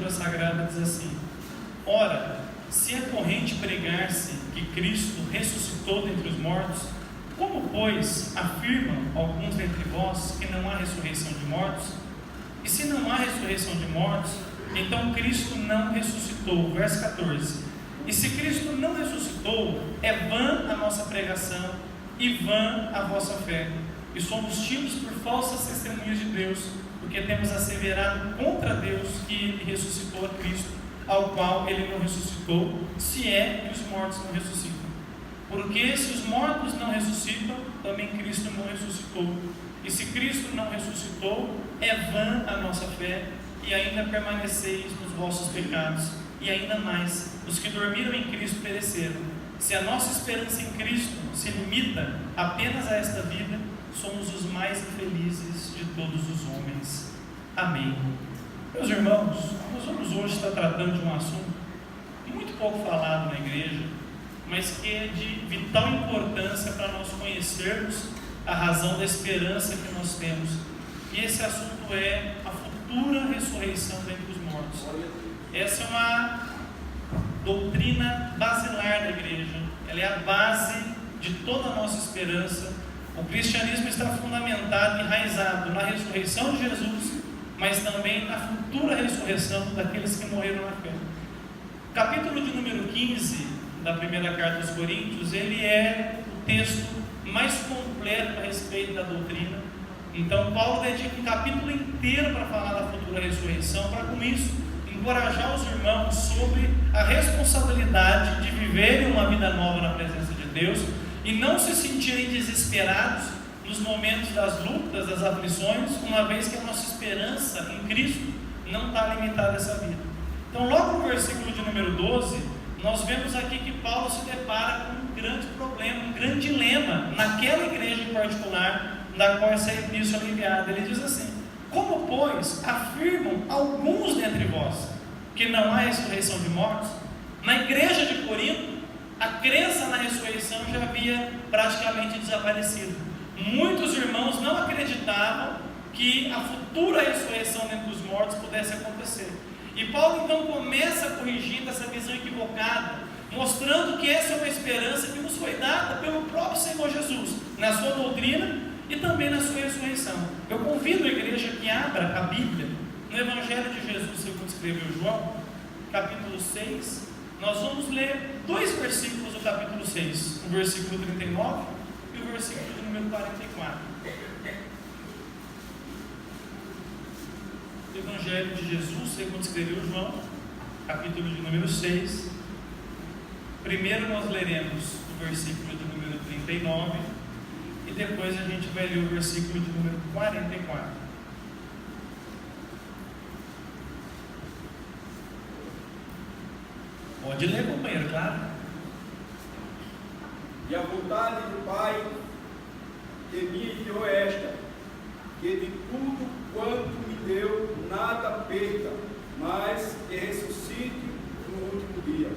Escritura Sagrada diz assim: ora, se é corrente pregar-se que Cristo ressuscitou dentre os mortos, como, pois, afirmam alguns dentre vós que não há ressurreição de mortos? E se não há ressurreição de mortos, então Cristo não ressuscitou. Verso 14. E se Cristo não ressuscitou, é vã a nossa pregação e vã a vossa fé. E somos tidos por falsas testemunhas de Deus, porque temos asseverado contra Deus que Ele ressuscitou a Cristo, ao qual Ele não ressuscitou, se é que os mortos não ressuscitam. Porque se os mortos não ressuscitam, também Cristo não ressuscitou. E se Cristo não ressuscitou, é vã a nossa fé, e ainda permaneceis nos vossos pecados. E ainda mais, os que dormiram em Cristo pereceram. Se a nossa esperança em Cristo se limita apenas a esta vida, somos os mais infelizes de todos os homens. Amém. Meus irmãos, nós vamos hoje estar tratando de um assunto muito pouco falado na igreja, mas que é de vital importância para nós conhecermos a razão da esperança que nós temos. E esse assunto é a futura ressurreição dentre os mortos. Essa é uma doutrina basilar da igreja. Ela é a base de toda a nossa esperança. O cristianismo está fundamentado, enraizado na ressurreição de Jesus, mas também na futura ressurreição daqueles que morreram na fé. O capítulo de número 15 da primeira carta aos Coríntios, ele é o texto mais completo a respeito da doutrina. Então Paulo dedica um capítulo inteiro para falar da futura ressurreição, para com isso encorajar os irmãos sobre a responsabilidade de viverem uma vida nova na presença de Deus e não se sentirem desesperados nos momentos das lutas, das aflições, uma vez que a nossa esperança em Cristo não está limitada a essa vida. Então, logo no versículo de número 12, nós vemos aqui que Paulo se depara com um grande problema, um grande dilema naquela igreja em particular, da qual essa epístola é enviada. Ele diz assim: como, pois, afirmam alguns dentre vós que não há ressurreição de mortos? Na igreja de Corinto, a crença na ressurreição já havia praticamente desaparecido. Muitos irmãos não acreditavam que a futura ressurreição dentre os mortos pudesse acontecer. E Paulo então começa corrigindo essa visão equivocada, mostrando que essa é uma esperança que nos foi dada pelo próprio Senhor Jesus, na sua doutrina e também na sua ressurreição. Eu convido a igreja que abra a Bíblia no Evangelho de Jesus, segundo escreveu João, capítulo 6. Nós vamos ler dois versículos do capítulo 6, o versículo 39 e o versículo de número 44. Evangelho de Jesus, segundo escreveu João, capítulo de número 6. Primeiro nós leremos o versículo de número 39 e depois a gente vai ler o versículo de número 44. Pode ler, companheiro, claro. E a vontade do Pai que me enviou é esta, que de tudo quanto me deu, nada perca, mas que ressuscite no último dia.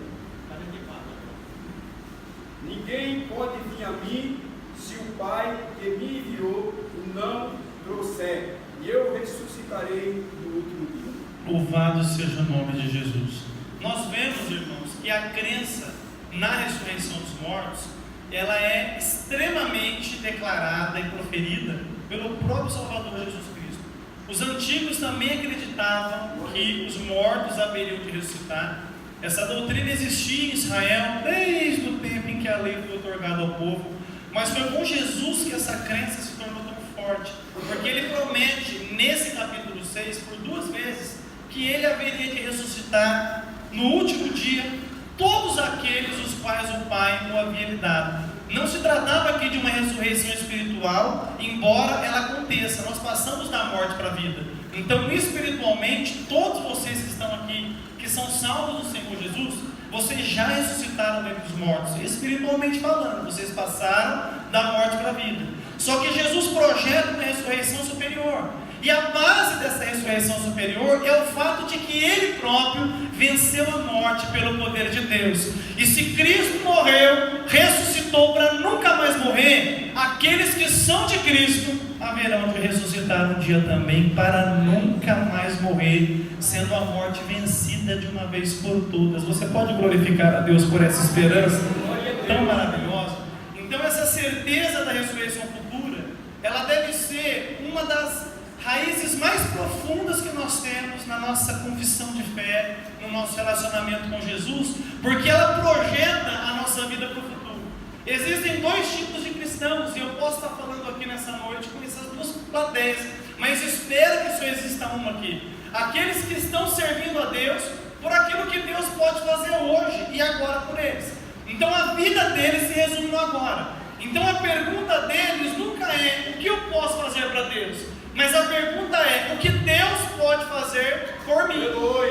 Ninguém pode vir a mim se o Pai que me enviou não trouxer, e eu ressuscitarei no último dia. Louvado seja o nome de Jesus. Nós vemos, irmãos, que a crença na ressurreição dos mortos, ela é extremamente declarada e proferida pelo próprio Salvador Jesus Cristo. Os antigos também acreditavam que os mortos haveriam de ressuscitar. Essa doutrina existia em Israel desde o tempo em que a lei foi otorgada ao povo, mas foi com Jesus que essa crença se tornou tão forte, porque ele promete nesse capítulo 6 por duas vezes que ele haveria de ressuscitar no último dia todos aqueles os quais o Pai o havia lhe dado. Não se tratava aqui de uma ressurreição espiritual, embora ela aconteça. Nós passamos da morte para a vida. Então, espiritualmente, todos vocês que estão aqui, que são salvos do Senhor Jesus, vocês já ressuscitaram dentre os mortos, espiritualmente falando. Vocês passaram da morte para a vida. Só que Jesus projeta uma ressurreição superior. E a base dessa ressurreição superior é o fato de que Ele próprio venceu a morte pelo poder de Deus. E se Cristo morreu, ressuscitou para nunca mais morrer, aqueles que são de Cristo haverão de ressuscitar um dia também para nunca mais morrer, sendo a morte vencida de uma vez por todas. Você pode glorificar a Deus por essa esperança tão maravilhosa? Então essa certeza da ressurreição futura, ela deve ser uma das raízes mais profundas que nós temos na nossa confissão de fé, no nosso relacionamento com Jesus, porque ela projeta a nossa vida para o futuro. Existem dois tipos de cristãos, e eu posso estar falando aqui nessa noite com essas duas plateias, mas espero que só exista uma aqui. Aqueles que estão servindo a Deus por aquilo que Deus pode fazer hoje e agora por eles. Então a vida deles se resume no agora. Então a pergunta deles nunca é o que eu posso fazer para Deus, mas a pergunta é o que Deus pode fazer por mim.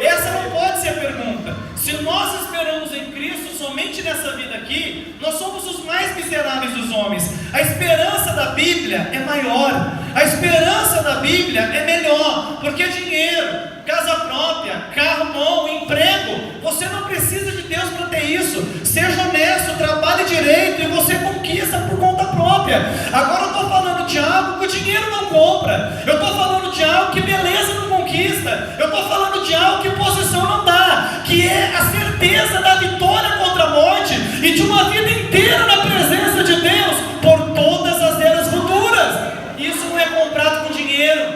Essa não pode ser a pergunta. Se nós esperamos em Cristo somente nessa vida aqui, nós somos os mais miseráveis dos homens. A esperança da Bíblia é maior, a esperança da Bíblia é melhor, porque dinheiro, casa própria, carro bom, emprego, você não precisa de Deus para ter isso. Seja honesto, trabalhe direito e você conquista por conta própria. Agora eu estou falando de algo que o dinheiro não compra, eu estou falando de algo que beleza não conquista, eu estou falando de algo que posição não dá, que é a certeza da vitória contra a morte e de uma vida inteira na presença de Deus por todas as eras futuras. Isso não é comprado com dinheiro,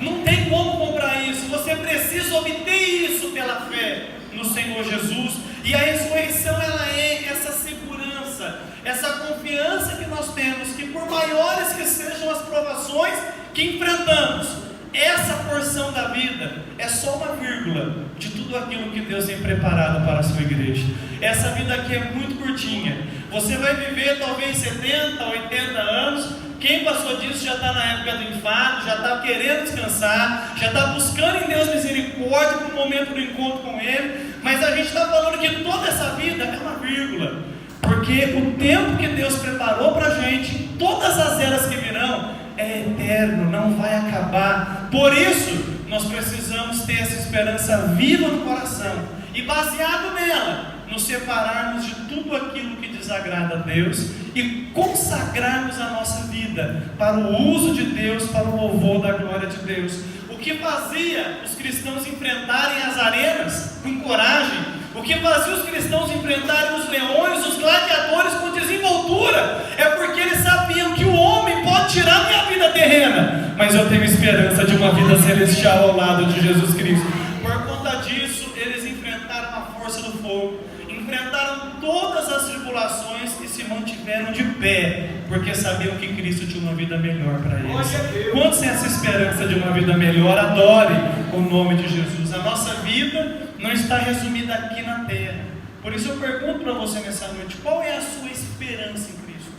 não tem como comprar isso. Você precisa obter isso pela fé no Senhor Jesus. E a ressurreição, ela é essa segurança, essa confiança que nós temos, que por maiores que sejam as provações que enfrentamos, essa porção da vida é só uma vírgula de tudo aquilo que Deus tem preparado para a sua igreja. Essa vida aqui é muito curtinha. Você vai viver talvez 70, 80 anos. Quem passou disso já está na época do enfado, já está querendo descansar, já está buscando em Deus misericórdia para o momento do encontro com Ele. Mas a gente está falando que toda essa vida é uma vírgula, porque o tempo que Deus preparou para a gente, todas as eras que virão, é eterno, não vai acabar. Por isso, nós precisamos ter essa esperança viva no coração e, baseado nela, nos separarmos de tudo aquilo que desagrada a Deus e consagrarmos a nossa vida para o uso de Deus, para o louvor da glória de Deus. O que fazia os cristãos enfrentarem as arenas com coragem, o que fazia os cristãos enfrentarem os leões, os gladiadores com desenvoltura, é porque eles sabiam que o homem pode tirar minha vida terrena, mas eu tenho esperança de uma vida celestial ao lado de Jesus Cristo. Por conta disso, eles enfrentaram a força do fogo, enfrentaram todas as tribulações e se mantiveram de pé, porque sabiam que Cristo tinha uma vida melhor para eles. Quantos têm essa esperança de uma vida melhor? Adore o nome de Jesus. A nossa vida não está resumida aqui na terra. Por isso eu pergunto para você nessa noite: qual é a sua esperança em Cristo?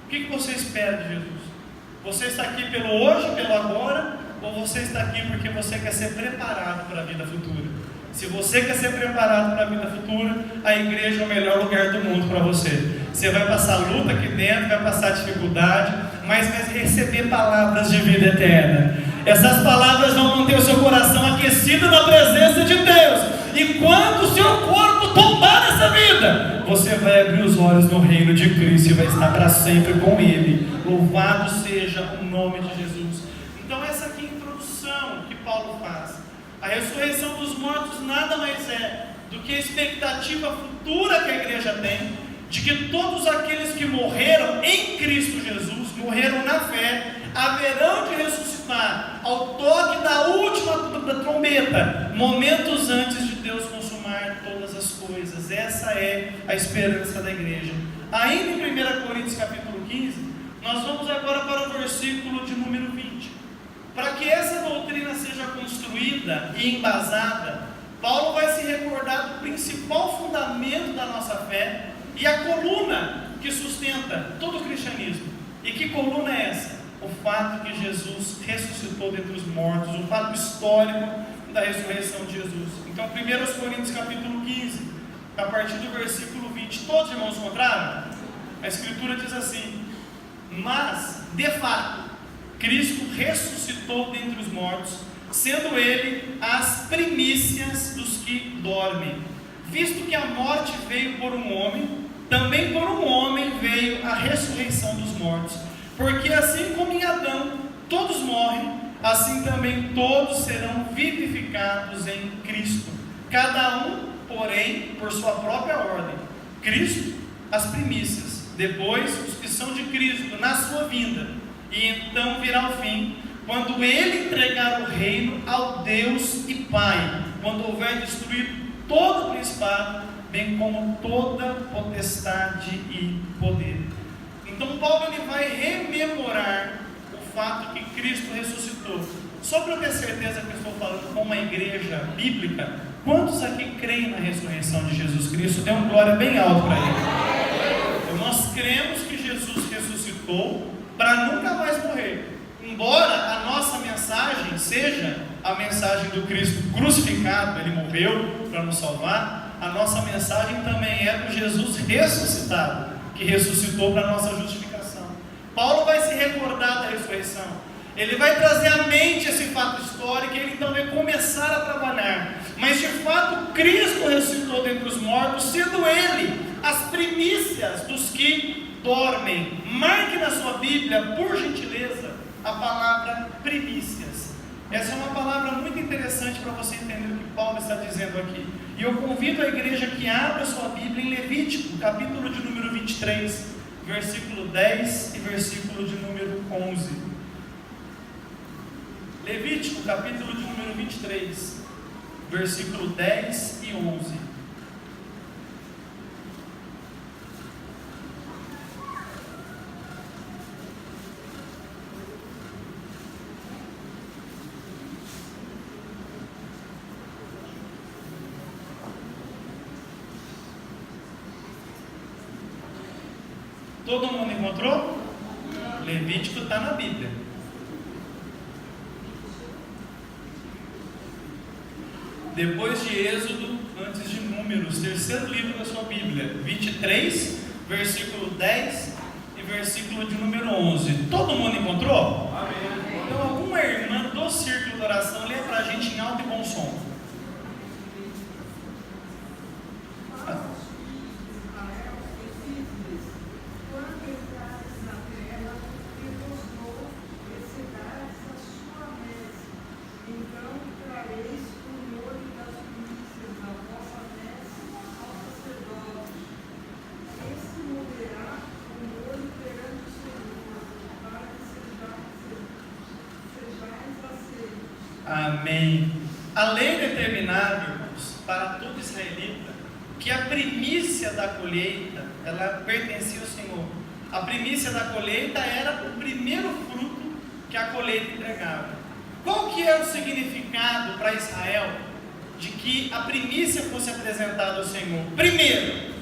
O que você espera de Jesus? Você está aqui pelo hoje, pelo agora, ou você está aqui porque você quer ser preparado para a vida futura? Se você quer ser preparado para a vida futura, a igreja é o melhor lugar do mundo para você. Você vai passar luta aqui dentro, vai passar dificuldade, mas vai receber palavras de vida eterna. Essas palavras vão manter o seu coração aquecido na presença de Deus. E quando o seu corpo tombar essa vida, você vai abrir os olhos no reino de Cristo e vai estar para sempre com Ele. Louvado seja o nome de Jesus. Então essa aqui é a introdução que Paulo faz. A ressurreição dos mortos nada mais é do que a expectativa futura que a igreja tem, de que todos aqueles que morreram em Cristo Jesus, morreram na fé, haverão de ressuscitar ao toque da última trombeta, momentos antes de Deus consumar todas as coisas. Essa é a esperança da igreja. Ainda em 1 Coríntios capítulo 15, nós vamos agora para o versículo de número 20. Para que essa doutrina seja construída e embasada, Paulo vai se recordar do principal fundamento da nossa fé e a coluna que sustenta todo o cristianismo. E que coluna é essa? O fato que Jesus ressuscitou dentre os mortos, o fato histórico da ressurreição de Jesus. Então, 1 Coríntios capítulo 15, a partir do versículo 20, todos os irmãos encontraram? A Escritura diz assim: mas, de fato, Cristo ressuscitou dentre os mortos, sendo Ele as primícias dos que dormem. Visto que a morte veio por um homem, também por um homem veio a ressurreição dos mortos. Porque assim como em Adão todos morrem, assim também todos serão vivificados em Cristo. Cada um, porém, por sua própria ordem. Cristo, as primícias, depois os que são de Cristo na sua vinda, e então virá o fim, quando Ele entregar o reino ao Deus e Pai, quando houver destruído todo o principado, bem como toda potestade e poder. Então Paulo ele vai rememorar o fato que Cristo ressuscitou. Só para eu ter certeza que eu estou falando com uma igreja bíblica, quantos aqui creem na ressurreição de Jesus Cristo? Dê um glória bem alto para Ele. Então, nós cremos que Jesus ressuscitou para nunca mais morrer. Embora a nossa mensagem seja a mensagem do Cristo crucificado, Ele morreu para nos salvar, a nossa mensagem também é do Jesus ressuscitado, que ressuscitou para a nossa justificação. Paulo vai se recordar da ressurreição, ele vai trazer à mente esse fato histórico, e ele então vai começar a trabalhar. Mas de fato Cristo ressuscitou dentre os mortos, sendo Ele as primícias dos que dormem. Marque na sua Bíblia, por gentileza, a palavra primícias. Essa é uma palavra muito interessante para você entender o que Paulo está dizendo aqui. E eu convido a igreja que abra a sua Bíblia em Levítico, capítulo de número 23, versículo 10 e versículo de número 11. Levítico, capítulo de número 23, versículo 10 e 11. Todo mundo encontrou? Levítico está na Bíblia. Depois de Êxodo, antes de Números, terceiro livro da sua Bíblia, 23, versículo 10 e versículo de número 11. Todo mundo encontrou? Amém. Então alguma irmã do círculo de oração lê para a gente em alto e bom som. Amém. A lei determinava, irmãos, para todo israelita, que a primícia da colheita, ela pertencia ao Senhor. A primícia da colheita era o primeiro fruto que a colheita entregava. Qual que é o significado para Israel de que a primícia fosse apresentada ao Senhor? Primeiro,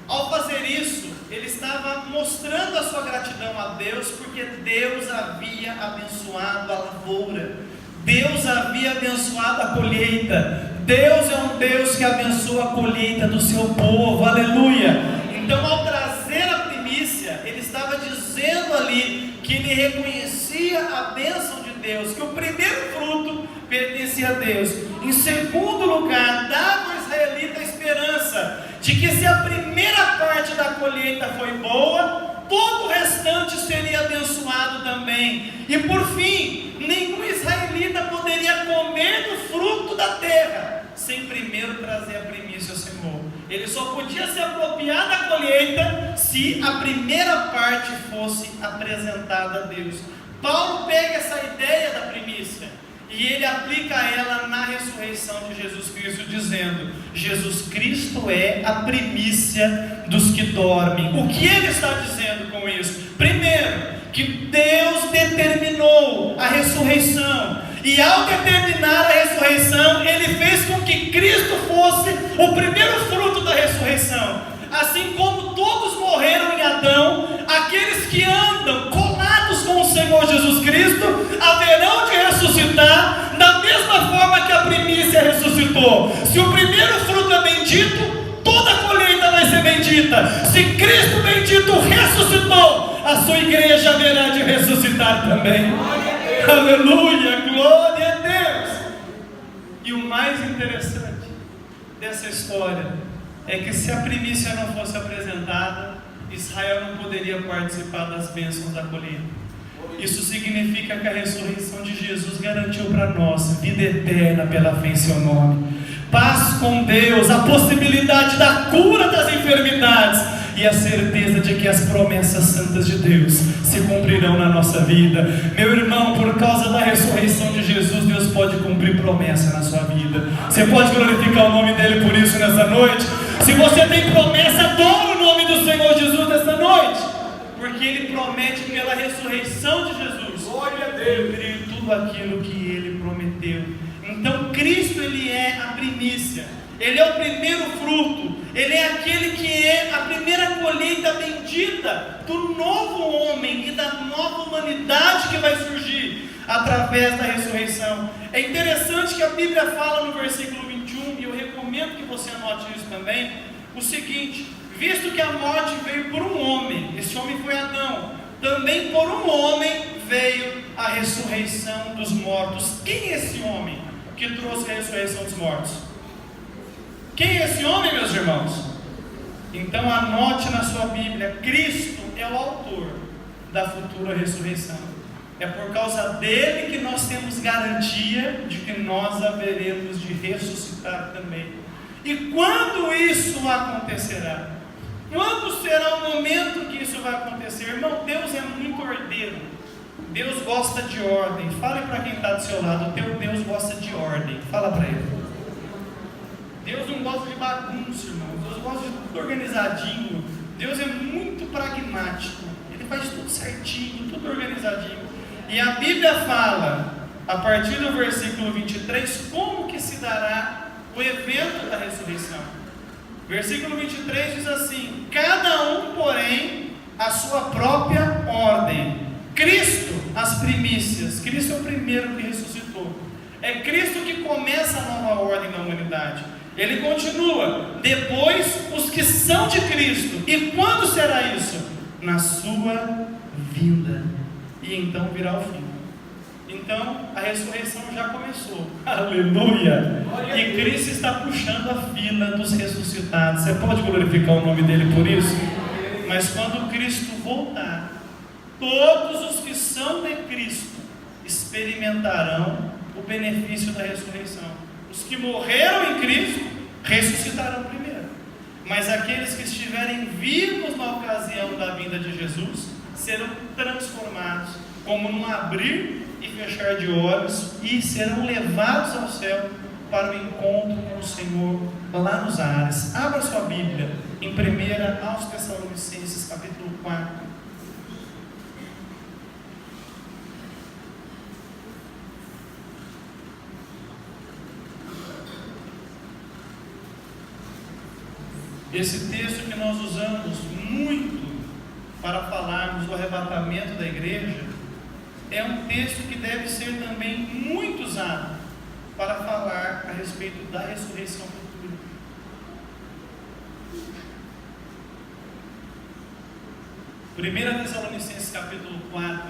ao fazer isso, ele estava mostrando a sua gratidão a Deus, porque Deus havia abençoado a lavoura. Deus havia abençoado a colheita. Deus é um Deus que abençoa a colheita do seu povo, aleluia. Então ao trazer a primícia, ele estava dizendo ali que ele reconhecia a bênção de Deus, que o primeiro fruto pertencia a Deus. Em segundo lugar, dava ao israelita a esperança de que se a primeira parte da colheita foi boa, todo o restante seria abençoado também. E por fim, nenhum israelita poderia comer do fruto da terra sem primeiro trazer a primícia ao Senhor. Ele só podia se apropriar da colheita se a primeira parte fosse apresentada a Deus. Paulo pega essa ideia da primícia e ele aplica ela na ressurreição de Jesus Cristo, dizendo: Jesus Cristo é a primícia dos que dormem. O que ele está dizendo com isso? Primeiro, que Deus determinou a ressurreição, e ao determinar a ressurreição, Ele fez com que Cristo fosse o primeiro fruto da ressurreição. Assim como todos morreram em Adão, aqueles que andam colados com o Senhor Jesus Cristo haverão de ressuscitar da mesma forma que a primícia ressuscitou. Se o primeiro fruto é bendito, toda a colheita vai ser bendita. Se Cristo bendito ressuscitou, a sua igreja haverá de ressuscitar também. Aleluia, glória a Deus. E o mais interessante dessa história é que se a primícia não fosse apresentada, Israel não poderia participar das bênçãos da colheita. Isso significa que a ressurreição de Jesus garantiu para nós vida eterna pela fé em seu nome, paz com Deus, a possibilidade da cura das enfermidades e a certeza de que as promessas santas de Deus se cumprirão na nossa vida. Meu irmão, por causa da ressurreição de Jesus, Deus pode cumprir promessa na sua vida. Você pode glorificar o nome dele por isso nessa noite? Se você tem promessa, adora o nome do Senhor Jesus nessa noite, porque ele promete pela ressurreição de Jesus, glória a Deus, cumprir tudo aquilo que ele prometeu. Então Cristo, ele é a primícia, ele é o primeiro fruto, ele é aquele que é a primeira colheita bendita do novo homem e da nova humanidade que vai surgir através da ressurreição. É interessante que a Bíblia fala no versículo 21, e eu recomendo que você anote isso também, o seguinte: visto que a morte veio por um homem, esse homem foi Adão, também por um homem veio a ressurreição dos mortos. Quem é esse homem que trouxe a ressurreição dos mortos? Quem é esse homem, meus irmãos? Então anote na sua Bíblia: Cristo é o autor da futura ressurreição. É por causa dele que nós temos garantia de que nós haveremos de ressuscitar também. E quando isso acontecerá? Quando será o momento que isso vai acontecer? Irmão, Deus é muito ordeiro. Deus gosta de ordem. Fale para quem está do seu lado: o teu Deus gosta de ordem. Fala para ele. Deus não gosta de bagunça, irmão. Deus gosta de tudo organizadinho. Deus é muito pragmático. Ele faz tudo certinho, tudo organizadinho. E a Bíblia fala, a partir do versículo 23, como que se dará o evento da ressurreição. Versículo 23 diz assim: cada um, porém, a sua própria ordem. Cristo, as primícias. Cristo é o primeiro que ressuscitou. É Cristo que começa a nova ordem da humanidade. Ele continua: depois os que são de Cristo. E quando será isso? Na sua vinda. E então virá o fim. Então a ressurreição já começou. Aleluia! E Cristo está puxando a fila dos ressuscitados. Você pode glorificar o nome dele por isso? Mas quando Cristo voltar, todos os que são de Cristo experimentarão o benefício da ressurreição. Os que morreram em Cristo ressuscitarão primeiro, mas aqueles que estiverem vivos na ocasião da vinda de Jesus serão transformados, como num abrir e fechar de olhos, e serão levados ao céu para o encontro com o Senhor lá nos ares. Abra sua Bíblia em 1 aos Tessalonicenses, capítulo 4. Esse texto que nós usamos muito para falarmos do arrebatamento da igreja é um texto que deve ser também muito usado para falar a respeito da ressurreição futura. 1 Tessalonicenses capítulo 4.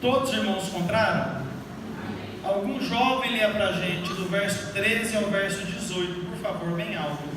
Todos os irmãos encontraram? Algum jovem leia para a gente do verso 13 ao verso 18, por favor, bem alto.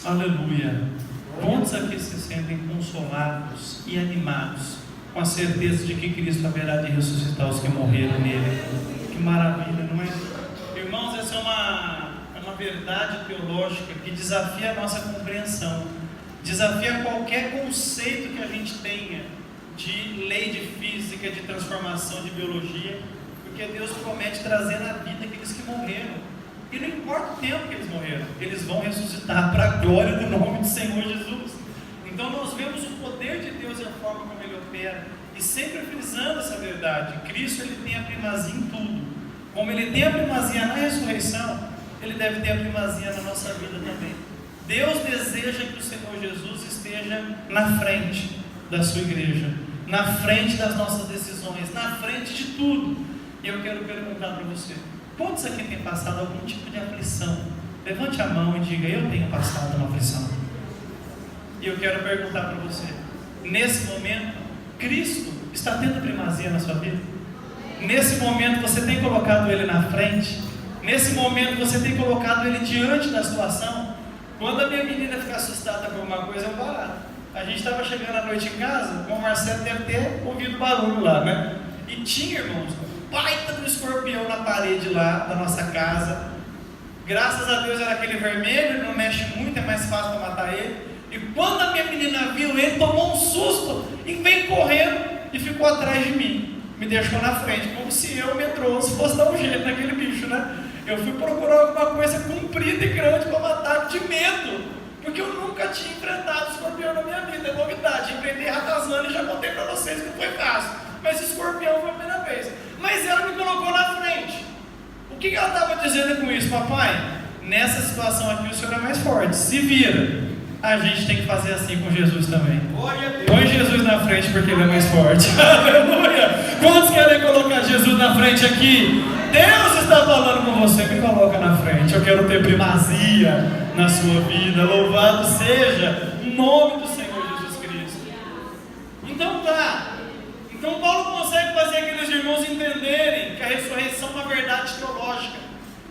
Aleluia. Quantos aqui se sentem consolados e animados com a certeza de que Cristo haverá de ressuscitar os que morreram nele? Que maravilha, não é? Irmãos, essa é uma verdade teológica que desafia a nossa compreensão, desafia qualquer conceito que a gente tenha de lei de física, de transformação, de biologia, porque Deus promete trazer na vida aqueles que morreram. E não importa o tempo que eles morreram, eles vão ressuscitar para a glória do nome do Senhor Jesus. Então nós vemos o poder de Deus e a forma como Ele opera, e sempre frisando essa verdade. Cristo, Ele tem a primazia em tudo. Como Ele tem a primazia na ressurreição, Ele deve ter a primazia na nossa vida também. Deus deseja que o Senhor Jesus esteja na frente da sua igreja, na frente das nossas decisões, na frente de tudo. E eu quero perguntar para você: quantos aqui têm passado algum tipo de aflição? Levante a mão e diga: eu tenho passado uma aflição. E eu quero perguntar para você: nesse momento, Cristo está tendo primazia na sua vida? Nesse momento você tem colocado Ele na frente? Nesse momento você tem colocado Ele diante da situação? Quando a minha menina fica assustada por alguma coisa, eu paro. A gente estava chegando à noite em casa, o Marcelo deve ter ouvido barulho lá, né? E tinha, irmãos, baita do escorpião na parede lá da nossa casa. Graças a Deus era aquele vermelho, ele não mexe muito, é mais fácil para matar ele. E quando a minha menina viu ele, tomou um susto e veio correndo e ficou atrás de mim. Me deixou na frente, como se eu, medroso, fosse dar um jeito naquele bicho, né? Eu fui procurar alguma coisa comprida e grande para matar, de medo, porque eu nunca tinha enfrentado escorpião na minha vida, é novidade. Enfrentei ratazana e já contei para vocês que foi fácil, mas escorpião foi a primeira vez. Mas ela me colocou na frente. O que ela estava dizendo com isso? Papai, nessa situação aqui o Senhor é mais forte, se vira. A gente tem que fazer assim com Jesus também. Põe Jesus na frente porque Ele é mais forte. Aleluia! Quantos querem colocar Jesus na frente aqui? Deus está falando com você, me coloca na frente. Eu quero ter primazia na sua vida. Louvado seja o nome do Senhor Jesus Cristo. Então tá. Então Paulo consegue fazer aqueles irmãos entenderem que a ressurreição é uma verdade teológica.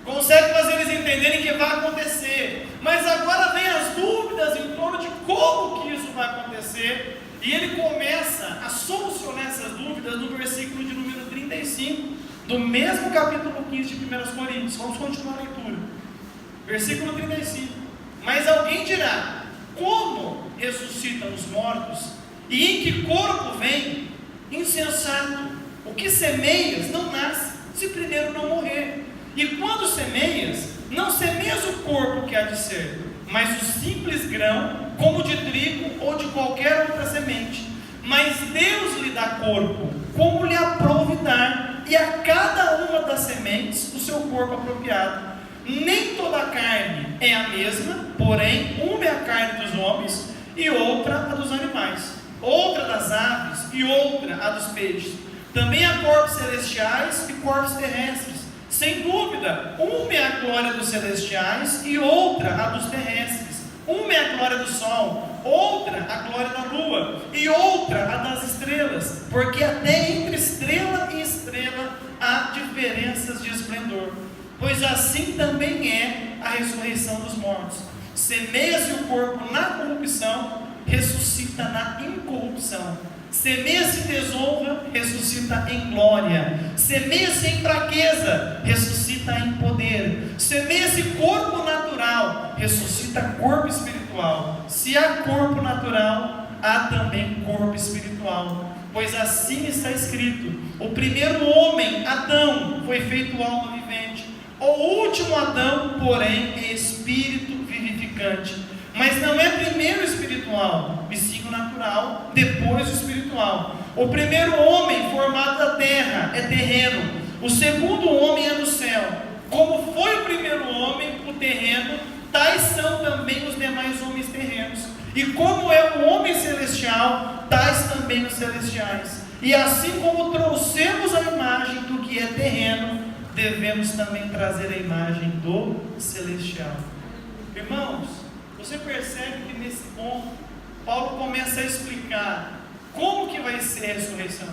Consegue fazer eles entenderem que vai acontecer. Mas agora vem as dúvidas em torno de como que isso vai acontecer. E ele começa a solucionar essas dúvidas no versículo de número 35, do mesmo capítulo 15 de 1 Coríntios. Vamos continuar a leitura. Versículo 35. Mas alguém dirá: como ressuscitam os mortos? E em que corpo vem? Insensato. O que semeias não nasce, se primeiro não morrer. E quando semeias, não semeias o corpo que há de ser, mas o simples grão, como de trigo ou de qualquer outra semente. Mas Deus lhe dá corpo, como lhe aprouve dar, e a cada uma das sementes o seu corpo apropriado. Nem toda a carne é a mesma, porém, uma é a carne dos homens, e outra a dos animais, outra das aves, e outra a dos peixes. Também há corpos celestiais e corpos terrestres. Sem dúvida, uma é a glória dos celestiais e outra a dos terrestres. Uma é a glória do sol, outra a glória da lua, e outra a das estrelas, porque até entre estrela e estrela há diferenças de esplendor. Pois assim também é a ressurreição dos mortos. Semeia-se o corpo na corrupção, ressuscita na incorrupção. Semeia-se desonra, ressuscita em glória. Semeia-se em fraqueza, ressuscita em poder. Semeia-se corpo natural, ressuscita corpo espiritual. Se há corpo natural, há também corpo espiritual. Pois assim está escrito: o primeiro homem, Adão, foi feito alma vivente. O último Adão, porém, é espírito vivificante. Mas não é primeiro o espiritual, e sim o natural, depois o espiritual. O primeiro homem formado da terra é terreno, o segundo homem é do céu. Como foi o primeiro homem, o terreno, tais são também os demais homens terrenos. E como é o homem celestial, tais também os celestiais. E assim como trouxemos a imagem do que é terreno, devemos também trazer a imagem do celestial. Irmãos, você percebe que nesse ponto, Paulo começa a explicar como que vai ser a ressurreição.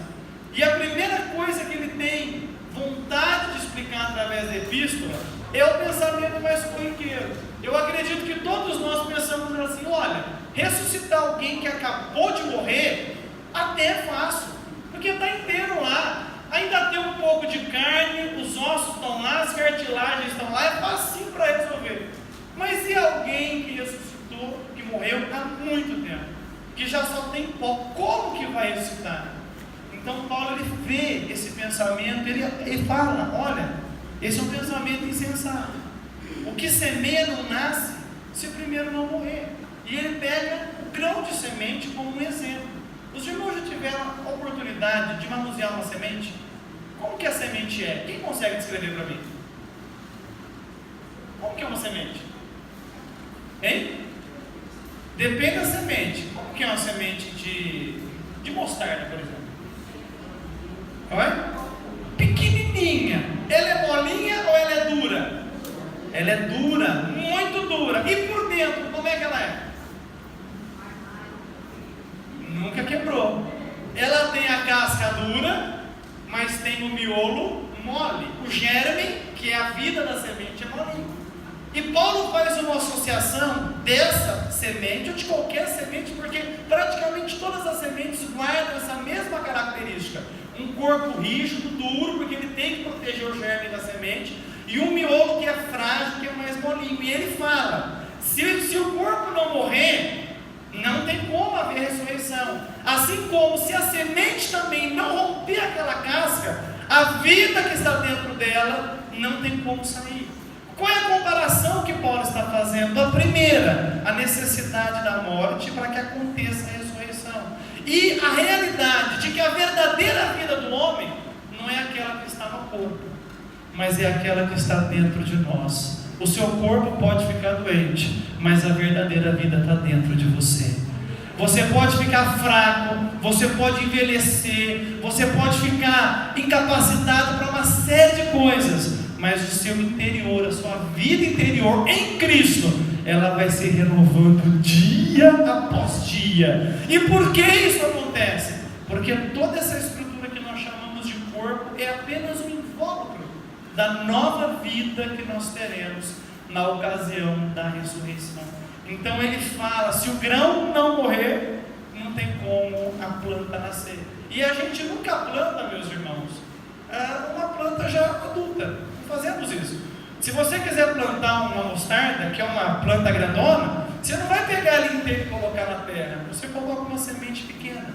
E a primeira coisa que ele tem vontade de explicar através da epístola é o pensamento mais corriqueiro. Eu acredito que todos nós pensamos assim: olha, ressuscitar alguém que acabou de morrer até é fácil, porque está inteiro lá, ainda tem um pouco de carne, os ossos estão lá, as cartilagens estão lá, é facinho para resolver. Mas e alguém que ressuscitou, que morreu há muito tempo, que já só tem pó, como que vai ressuscitar? Então Paulo, ele vê esse pensamento, ele fala: olha, esse é um pensamento insensato. O que semeia não nasce se primeiro não morrer. E ele pega o grão de semente como um exemplo. Os irmãos já tiveram a oportunidade de manusear uma semente? Como que a semente é? Quem consegue descrever para mim? Como que é uma semente? Hein? Depende da semente. Como que é uma semente de mostarda, por exemplo? Olha, pequenininha. Ela é molinha ou ela é dura? Ela é dura, muito dura. E por dentro, como é que ela é? Nunca quebrou. Ela tem a casca dura, mas tem o miolo mole. O germe, que é a vida da semente, é molinho. E Paulo faz uma associação dessa semente ou de qualquer semente, porque praticamente todas as sementes guardam essa mesma característica: um corpo rígido, duro, porque ele tem que proteger o germe da semente, e um miolo que é frágil, que é mais molinho. E ele fala: se o corpo não morrer, não tem como haver ressurreição. Assim como se a semente também não romper aquela casca, a vida que está dentro dela não tem como sair. Qual é a comparação que Paulo está fazendo? A primeira, a necessidade da morte para que aconteça a ressurreição. E a realidade de que a verdadeira vida do homem não é aquela que está no corpo, mas é aquela que está dentro de nós. O seu corpo pode ficar doente, mas a verdadeira vida está dentro de você. Você pode ficar fraco, você pode envelhecer, você pode ficar incapacitado para uma série de coisas, mas o seu interior, a sua vida interior em Cristo, ela vai se renovando dia após dia. E por que isso acontece? Porque toda essa estrutura que nós chamamos de corpo é apenas um invólucro da nova vida que nós teremos na ocasião da ressurreição. Então ele fala: se o grão não morrer, não tem como a planta nascer. E a gente nunca planta, meus irmãos, uma planta já adulta. Não fazemos isso. Se você quiser plantar uma mostarda, que é uma planta grandona, você não vai pegar ela inteira e colocar na terra. Você coloca uma semente pequena.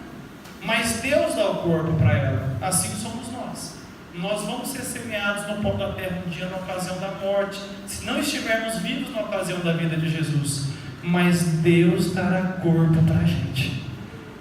Mas Deus dá o corpo para ela. Assim somos nós. Nós vamos ser semeados no pó da terra um dia na ocasião da morte, se não estivermos vivos na ocasião da vida de Jesus. Mas Deus dará corpo para a gente.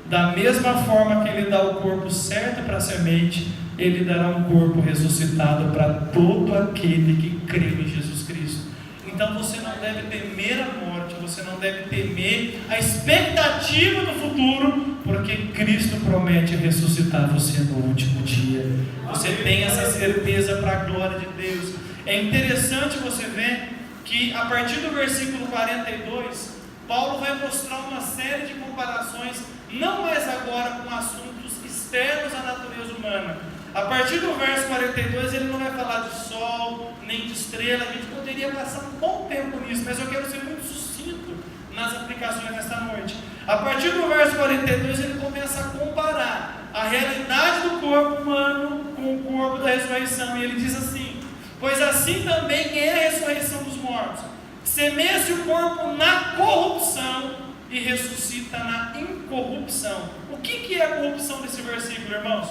Da mesma forma que Ele dá o corpo certo para a semente, Ele dará um corpo ressuscitado para todo aquele que crê em Jesus Cristo. Então você não deve temer a morte, você não deve temer a expectativa do futuro, porque Cristo promete ressuscitar você no último dia. Você tem essa certeza para a glória de Deus. É interessante você ver que a partir do versículo 42, Paulo vai mostrar uma série de comparações, não mais agora com assuntos externos à natureza humana. A partir do verso 42 ele não vai falar de sol, nem de estrela. A gente poderia passar um bom tempo nisso, mas eu quero ser muito sucinto nas aplicações nesta noite. A partir do verso 42 ele começa a comparar a realidade do corpo humano com o corpo da ressurreição, e ele diz assim: pois assim também é a ressurreição dos mortos. Semeia-se o corpo na corrupção e ressuscita na incorrupção. O que é a corrupção desse versículo, irmãos?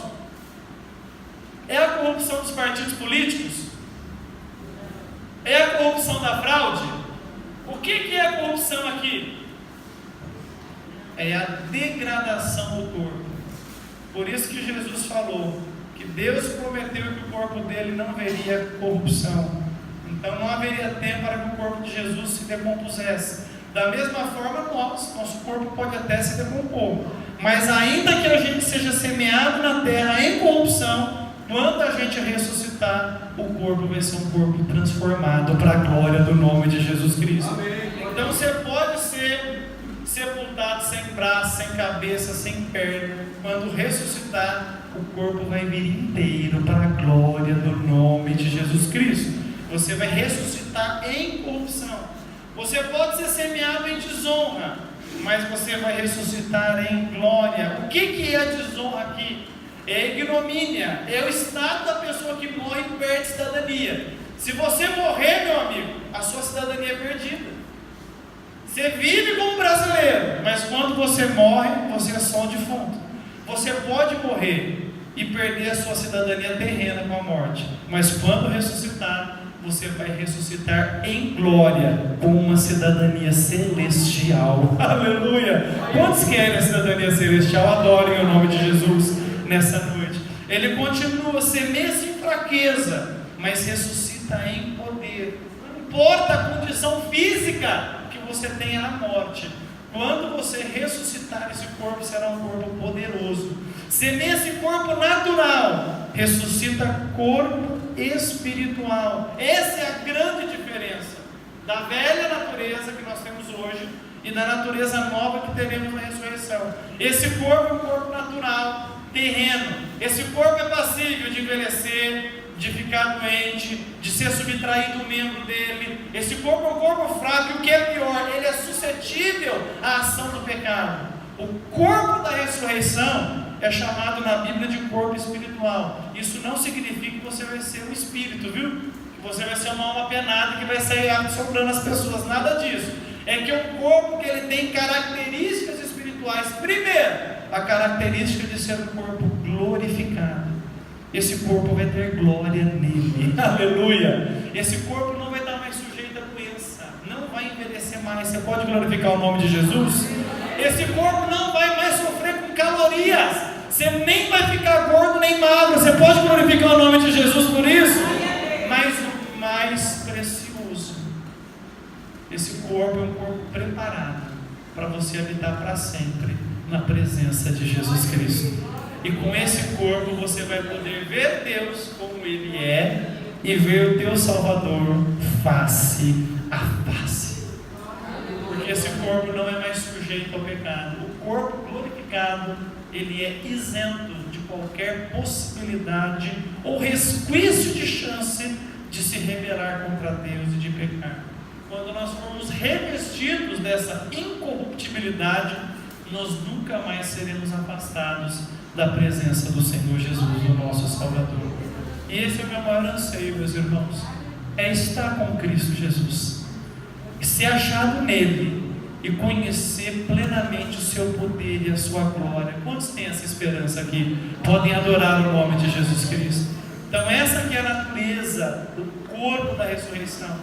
É a corrupção dos partidos políticos? É a corrupção da fraude? O que é a corrupção aqui? É a degradação do corpo. Por isso que Jesus falou que Deus prometeu que o corpo dele não veria corrupção. Então não haveria tempo para que o corpo de Jesus se decompusesse. Da mesma forma, nosso corpo pode até se decompor, mas ainda que a gente seja semeado na terra em corrupção, quando a gente ressuscitar, o corpo vai ser um corpo transformado para a glória do nome de Jesus Cristo. Amém. Então você sepultado sem braço, sem cabeça, sem perna. Quando ressuscitar, o corpo vai vir inteiro para a glória do nome de Jesus Cristo. Você vai ressuscitar em corrupção. Você pode ser semeado em desonra, mas você vai ressuscitar em glória. O que é a desonra aqui? É a ignomínia, é o estado da pessoa que morre e perde cidadania. Se você morrer, meu amigo, a sua cidadania é perdida. Você vive como brasileiro, mas quando você morre, você é só um defunto. Você pode morrer e perder a sua cidadania terrena com a morte, mas quando ressuscitar, você vai ressuscitar em glória com uma cidadania celestial. Aleluia! Quantos querem a cidadania celestial? Adorem o nome de Jesus nessa noite. Ele continua, semeia-se em fraqueza, mas ressuscita em poder. Não importa a condição física que você tenha na morte, quando você ressuscitar, esse corpo será um corpo poderoso. Semeia-se corpo natural, ressuscita corpo espiritual. Essa é a grande diferença da velha natureza que nós temos hoje e da natureza nova que teremos na ressurreição. Esse corpo é um corpo natural, terreno. Esse corpo é passível de envelhecer, de ficar doente, de ser subtraído o membro dele. Esse corpo é um corpo fraco, e o que é pior, ele é suscetível à ação do pecado. O corpo da ressurreição é chamado na Bíblia de corpo espiritual. Isso não significa que você vai ser um espírito, viu? Que você vai ser uma alma penada que vai sair soprando as pessoas, nada disso. É que é um corpo que ele tem características espirituais. Primeiro, a característica de ser um corpo glorificado. Esse corpo vai ter glória nele, aleluia. Esse corpo não vai estar mais sujeito à doença, não vai envelhecer mais. Você pode glorificar o nome de Jesus? Esse corpo não vai mais sofrer com calorias, você nem vai ficar gordo nem magro. Você pode glorificar o nome de Jesus por isso? Mas o mais precioso, esse corpo é um corpo preparado para você habitar para sempre na presença de Jesus Cristo. E com esse corpo você vai poder ver Deus como Ele é e ver o teu Salvador face a face. Porque esse corpo não é mais sujeito ao pecado. O corpo glorificado, ele é isento de qualquer possibilidade ou resquício de chance de se rebelar contra Deus e de pecar. Quando nós formos revestidos dessa incorruptibilidade, nós nunca mais seremos afastados da presença do Senhor Jesus, o nosso Salvador. E esse é o meu maior anseio, meus irmãos, é estar com Cristo Jesus, ser achado nele e conhecer plenamente o seu poder e a sua glória. Quantos têm essa esperança aqui? Podem adorar o nome de Jesus Cristo. Então essa aqui é a natureza do corpo da ressurreição.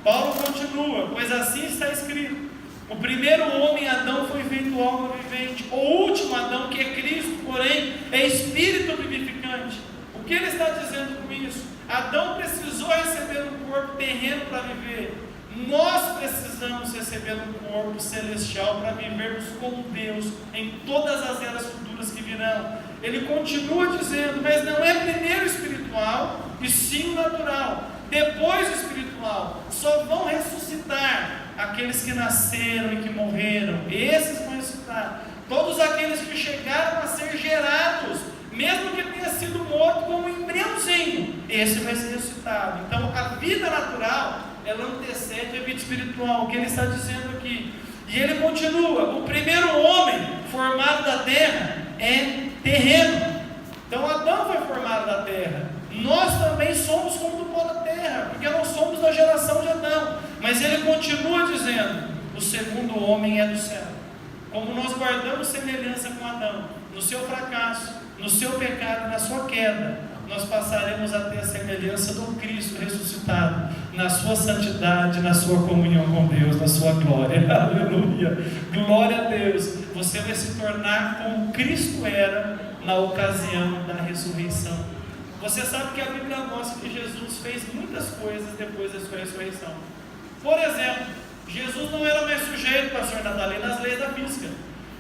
Paulo continua, pois assim está escrito: o primeiro homem, Adão, foi feito alma vivente. O último Adão, que é Cristo, porém, é espírito vivificante. O que ele está dizendo com isso? Adão precisou receber um corpo terreno para viver. Nós precisamos receber um corpo celestial para vivermos com Deus em todas as eras futuras que virão. Ele continua dizendo, mas não é primeiro o espiritual e sim o natural, depois o espiritual. Só vão ressuscitar aqueles que nasceram e que morreram. Esses vão ressuscitar. Todos aqueles que chegaram a ser gerados, mesmo que tenha sido morto como um embriãozinho, esse vai ser ressuscitado. Então a vida natural, ela antecede a vida espiritual, o que ele está dizendo aqui. E ele continua, o primeiro homem formado da terra é terreno. Então Adão foi formado da terra. Nós também somos como do pó da terra, porque nós somos da geração de Adão. Mas ele continua dizendo, o segundo homem é do céu. Como nós guardamos semelhança com Adão, no seu fracasso, no seu pecado, na sua queda, nós passaremos a ter a semelhança do Cristo ressuscitado, na sua santidade, na sua comunhão com Deus, na sua glória. Aleluia! Glória a Deus! Você vai se tornar como Cristo era na ocasião da ressurreição. Você sabe que a Bíblia mostra que Jesus fez muitas coisas depois da sua ressurreição. Por exemplo, Jesus não era mais sujeito, pastor Natalino, às leis da física.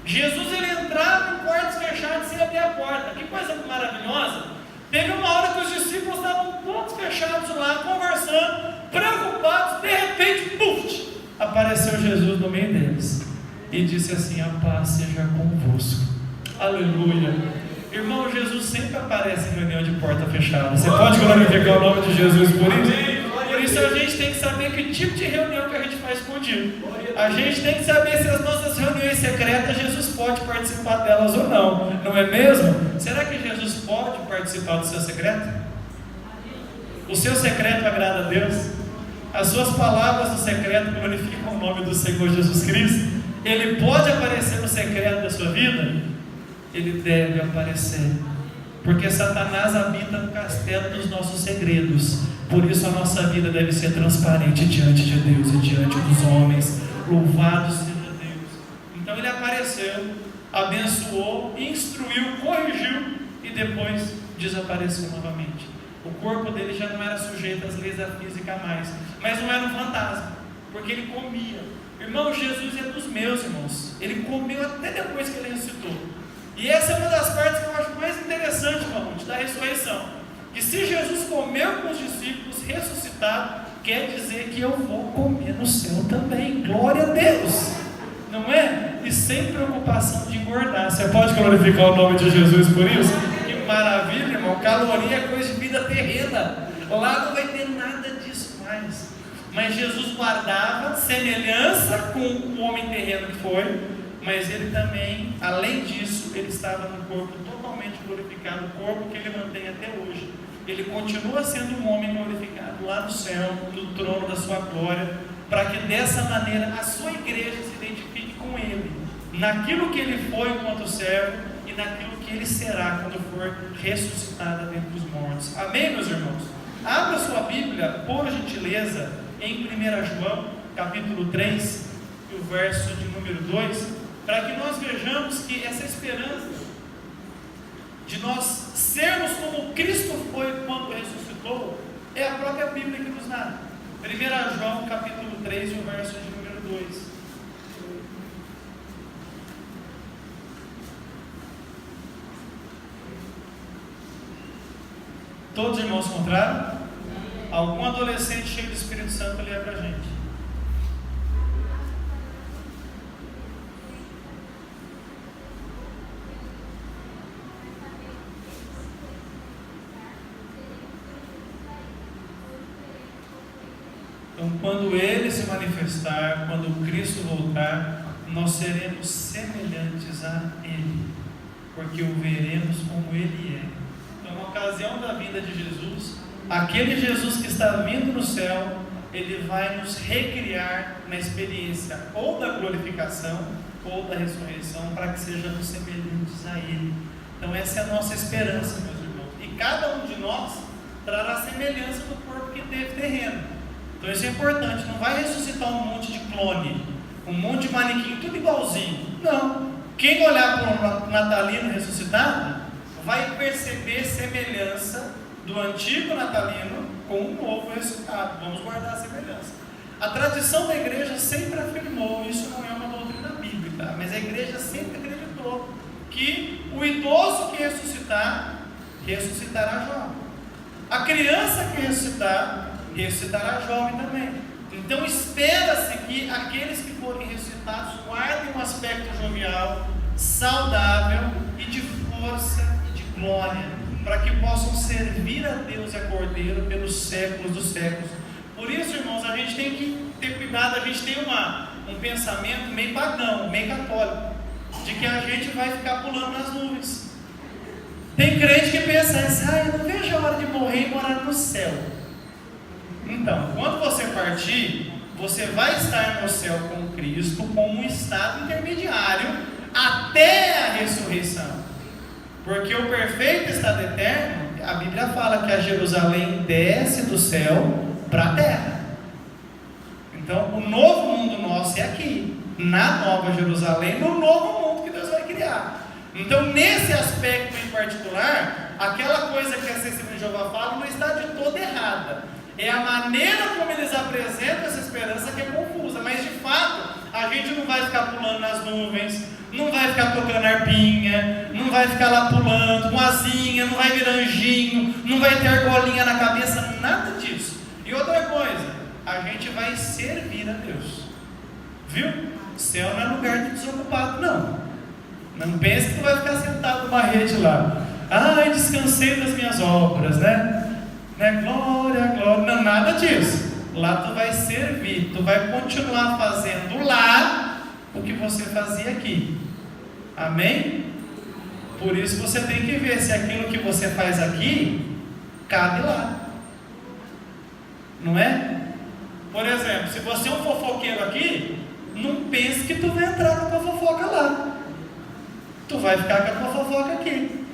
Jesus, ele entrava em quartos fechados sem abrir a porta. Que coisa maravilhosa! Teve uma hora que os discípulos estavam todos fechados lá, conversando, preocupados, de repente, puf, apareceu Jesus no meio deles. e disse assim: a paz seja convosco. Aleluia. Irmão, Jesus sempre aparece em reunião de porta fechada. Você pode glorificar o nome de Jesus por isso? Por isso a gente tem que saber que tipo de reunião que a gente faz escondido. A gente tem que saber se as nossas reuniões secretas Jesus pode participar delas ou não. Não é mesmo? Será que Jesus pode participar do seu secreto? O seu secreto agrada a Deus? As suas palavras no secreto glorificam o nome do Senhor Jesus Cristo? Ele pode aparecer no secreto da sua vida? Ele deve aparecer, porque Satanás habita no castelo dos nossos segredos. Por isso a nossa vida deve ser transparente diante de Deus e diante dos homens. Louvado seja Deus. Então ele apareceu, abençoou, instruiu, corrigiu e depois desapareceu novamente. O corpo dele já não era sujeito às leis da física mais, mas não era um fantasma, porque ele comia. Irmão, Jesus é dos meus irmãos. Ele comeu até depois que ele ressuscitou. E essa é uma das partes que eu acho mais interessante, Mamute, da ressurreição. Que se Jesus comeu com os discípulos ressuscitado, quer dizer que eu vou comer no céu também. Glória a Deus! Não é? E sem preocupação de engordar. Você pode glorificar o nome de Jesus por isso? Que maravilha, irmão. Caloria é coisa de vida terrena. Lá não vai ter nada disso mais. Mas Jesus guardava semelhança com o homem terreno que foi, mas ele também, além disso, ele estava no corpo totalmente glorificado, o corpo que ele mantém até hoje. Ele continua sendo um homem glorificado lá no céu, no trono da sua glória, para que dessa maneira a sua igreja se identifique com ele, naquilo que ele foi enquanto servo e naquilo que ele será quando for ressuscitado dentre os mortos. Amém, meus irmãos? Abra sua Bíblia, por gentileza, em 1 João, capítulo 3, e o verso de número 2, para que nós vejamos que essa esperança de nós sermos como Cristo foi quando ressuscitou, é a própria Bíblia que nos narra. 1 João, capítulo 3, e o verso de número 2. Todos os irmãos encontraram? Algum adolescente cheio do Espírito Santo lê para a gente. Então, quando Ele se manifestar, quando Cristo voltar, nós seremos semelhantes a Ele, porque o veremos como Ele é. Então, na ocasião da vinda de Jesus, aquele Jesus que está vindo no céu, Ele vai nos recriar na experiência ou da glorificação ou da ressurreição, para que sejamos semelhantes a Ele. Então essa é a nossa esperança, meus irmãos. E cada um de nós trará semelhança do corpo que teve terreno. Então isso é importante. Não vai ressuscitar um monte de clone, um monte de manequim, tudo igualzinho. Não. Quem olhar para o natalino ressuscitado vai perceber semelhança do antigo natalino com o novo ressuscitado. Vamos guardar a semelhança. A tradição da igreja sempre afirmou, isso não é uma doutrina bíblica, mas a igreja sempre acreditou que o idoso que ressuscitar, ressuscitará jovem. A criança que ressuscitar, ressuscitará jovem também. Então espera-se que aqueles que forem ressuscitados guardem um aspecto jovial, saudável e de força e de glória, para que possam servir a Deus e a Cordeiro pelos séculos dos séculos. Por isso, irmãos, a gente tem que ter cuidado. A gente tem um pensamento meio pagão, meio católico, de que a gente vai ficar pulando nas nuvens. Tem crente que pensa assim: eu não vejo a hora de morrer e morar no céu. Então, quando você partir, você vai estar no céu com Cristo como um estado intermediário até a ressurreição. Porque o perfeito estado eterno, a Bíblia fala que a Jerusalém desce do céu para a terra. Então, o novo mundo nosso é aqui, na Nova Jerusalém, no novo mundo que Deus vai criar. Então, nesse aspecto em particular, aquela coisa que a Testemunha de Jeová fala não está de toda errada. É a maneira como eles apresentam essa esperança que é confusa. Mas, de fato, a gente não vai ficar pulando nas nuvens, não vai ficar tocando arpinha, não vai ficar lá pulando com asinha, não vai virar anjinho, não vai ter argolinha na cabeça, nada disso. E outra coisa, a gente vai servir a Deus. Viu? Céu não é lugar de desocupado, não. Não pense que tu vai ficar sentado numa rede lá. Eu descansei das minhas obras, né? Glória, glória. Não, nada disso. Lá tu vai servir, tu vai continuar fazendo lá o que você fazia aqui. Amém? Por isso você tem que ver se aquilo que você faz aqui cabe lá. Não é? Por exemplo, se você é um fofoqueiro aqui, não pense que tu vai entrar com a tua fofoca lá. Tu vai ficar com a tua fofoca aqui.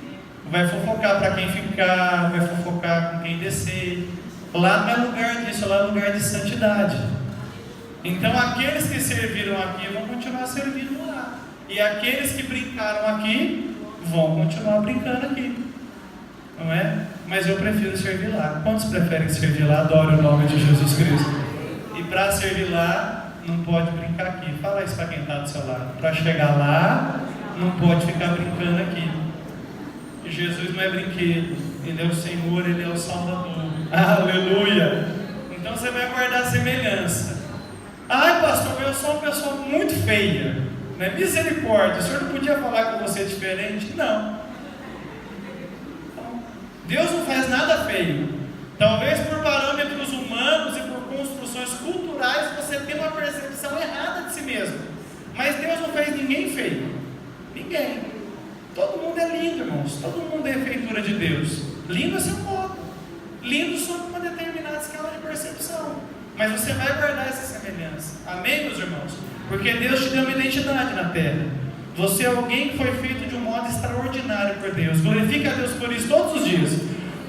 Vai fofocar para quem ficar, vai fofocar com quem descer. Lá não é lugar disso, lá é lugar de santidade. Então aqueles que serviram aqui vão continuar servindo lá. E aqueles que brincaram aqui vão continuar brincando aqui. Não é? Mas eu prefiro servir lá. Quantos preferem servir lá? Adoro o nome de Jesus Cristo. E para servir lá, não pode brincar aqui. Fala isso para quem está do seu lado. Para chegar lá, não pode ficar brincando aqui. E Jesus não é brinquedo. Ele é o Senhor, Ele é o Salvador. Aleluia! Então você vai guardar a semelhança. Pastor, eu sou uma pessoa muito feia. Né? Misericórdia, o senhor não podia falar com você diferente? Não. Deus não faz nada feio. Talvez por parâmetros humanos e por construções culturais você tenha uma percepção errada de si mesmo. Mas Deus não fez ninguém feio. Ninguém. Todo mundo é lindo, irmãos. Todo mundo é feitura de Deus. Lindo é seu modo. Lindo sob uma determinada escala de percepção. Mas você vai guardar essa semelhança. Amém, meus irmãos? Porque Deus te deu uma identidade na terra. Você é alguém que foi feito de um modo extraordinário por Deus. Glorifica a Deus por isso todos os dias.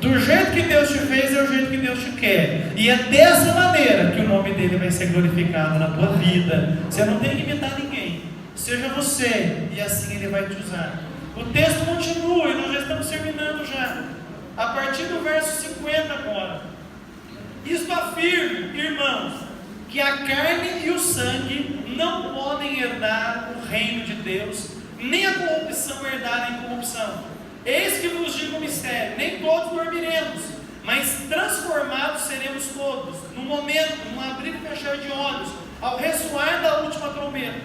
Do jeito que Deus te fez, é o jeito que Deus te quer. E é dessa maneira que o nome dele vai ser glorificado na tua vida. Você não tem que imitar ninguém. Seja você, e assim ele vai te usar. O texto continua, e nós já estamos terminando já. A partir do verso 50 agora. Isto afirma, irmãos, que a carne e o sangue não podem herdar o reino de Deus, nem a corrupção herdar a incorrupção. Eis que vos digo um mistério: nem todos dormiremos, mas transformados seremos todos, num momento, num abrir e fechar de olhos, ao ressoar da última trombeta.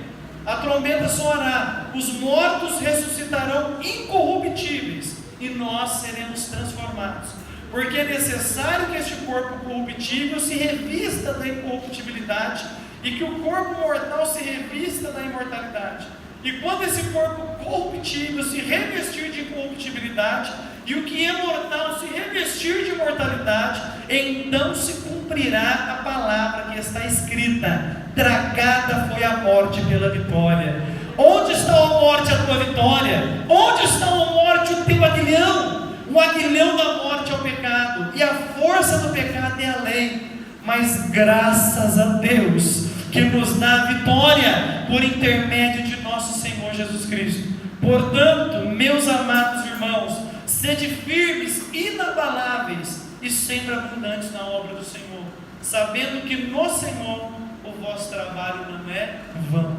A trombeta soará, os mortos ressuscitarão incorruptíveis, e nós seremos transformados. Porque é necessário que este corpo corruptível se revista da incorruptibilidade, e que o corpo mortal se revista da imortalidade. E quando esse corpo corruptível se revestir de incorruptibilidade, e o que é mortal se revestir de imortalidade, então se cumprirá a palavra que está escrita: tragada foi a morte pela vitória. Onde está a morte, a tua vitória? Onde está a morte, o teu aguilhão? O aguilhão da morte é o pecado, e a força do pecado é a lei. Mas graças a Deus que nos dá a vitória por intermédio de nosso Senhor Jesus Cristo. Portanto, meus amados irmãos, sede firmes, inabaláveis e sempre abundantes na obra do Senhor, sabendo que no Senhor o vosso trabalho não é vão.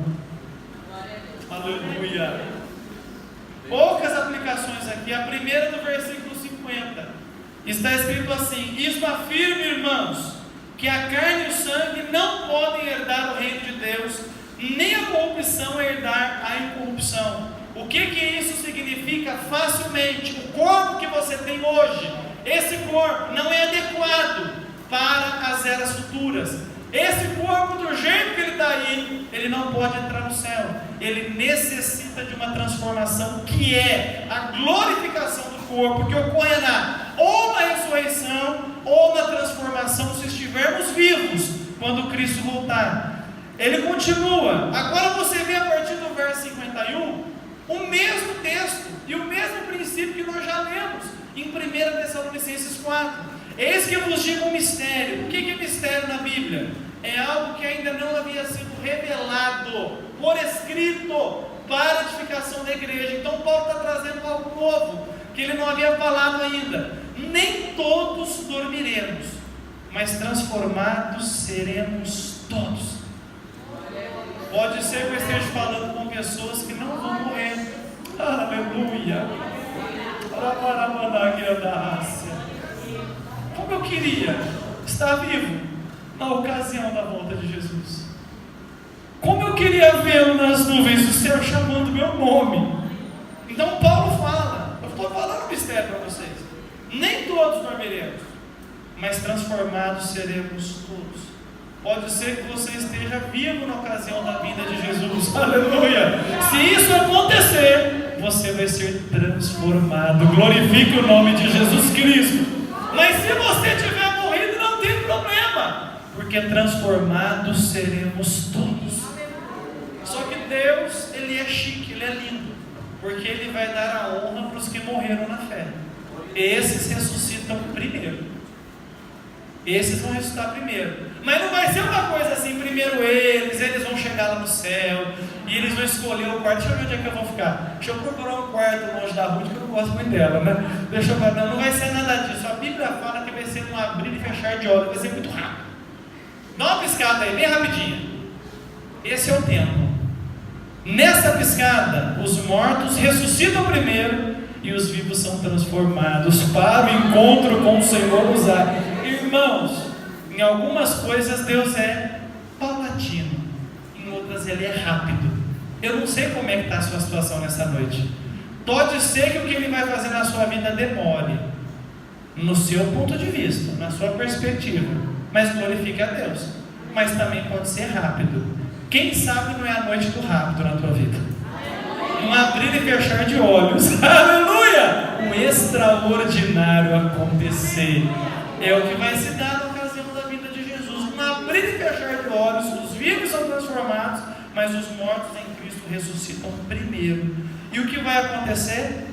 Aleluia. Poucas aplicações aqui. A primeira do versículo 50 está escrito assim: isto afirma, irmãos, que a carne e o sangue não podem herdar o reino de Deus, nem a corrupção herdar a incorrupção. O que isso significa? Facilmente, o corpo que você tem hoje, esse corpo não é adequado para as eras futuras. Esse corpo, do jeito que ele está aí, ele não pode entrar no céu. Ele necessita de uma transformação, que é a glorificação do corpo, que ocorrerá ou na ressurreição ou na transformação, se estivermos vivos quando Cristo voltar. Ele continua. Agora você vê a partir do verso 51 o mesmo texto e o mesmo princípio que nós já lemos em 1 Tessalonicenses 4. Eis que eu vos digo um mistério. O que é mistério na Bíblia? É algo que ainda não havia sido revelado por escrito para a edificação da igreja. Então Paulo está trazendo algo novo que ele não havia falado ainda. Nem todos dormiremos, mas transformados seremos todos. Pode ser que eu esteja falando com pessoas que não vão morrer. Aleluia. Como eu queria estar vivo na ocasião da volta de Jesus. Como eu eu queria vê-lo nas nuvens do céu chamando meu nome. Então Paulo fala, eu estou falando um mistério para vocês, nem todos dormiremos, mas transformados seremos todos. Pode ser que você esteja vivo na ocasião da vinda de Jesus, aleluia. Se isso acontecer, você vai ser transformado. Glorifique o nome de Jesus Cristo. Mas se você tiver morrido, não tem problema, porque transformados seremos todos. Só que Deus, Ele é chique, Ele é lindo, porque Ele vai dar a honra para os que morreram na fé. Esses ressuscitam primeiro. Esses vão ressuscitar primeiro. Mas não vai ser uma coisa assim, primeiro eles vão chegar lá no céu, e eles vão escolher o quarto. Deixa eu ver onde é que eu vou ficar. Deixa eu procurar um quarto longe da Ruth, que eu não gosto muito dela, né? Deixa eu falar, não vai ser nada disso. A Bíblia fala que vai ser um abrir e fechar de olhos, vai ser muito rápido. Dá uma piscada aí, bem rapidinho. Esse é o tempo. Nessa piscada, os mortos ressuscitam primeiro, e os vivos são transformados para o encontro com o Senhor nos ar. Irmãos, em algumas coisas Deus é paulatino, em outras Ele é rápido. Eu não sei como é que está a sua situação nessa noite. Pode ser que o que Ele vai fazer na sua vida demore, no seu ponto de vista, na sua perspectiva, mas glorifique a Deus. Mas também pode ser rápido. Quem sabe não é a noite do rápido na tua vida? Um abrir e fechar de olhos, aleluia! Um extraordinário acontecer. É o que vai se dar na ocasião da vinda de Jesus. Um abrir e fechar de olhos. Os vivos são transformados, mas os mortos em Cristo ressuscitam primeiro. E o que vai acontecer?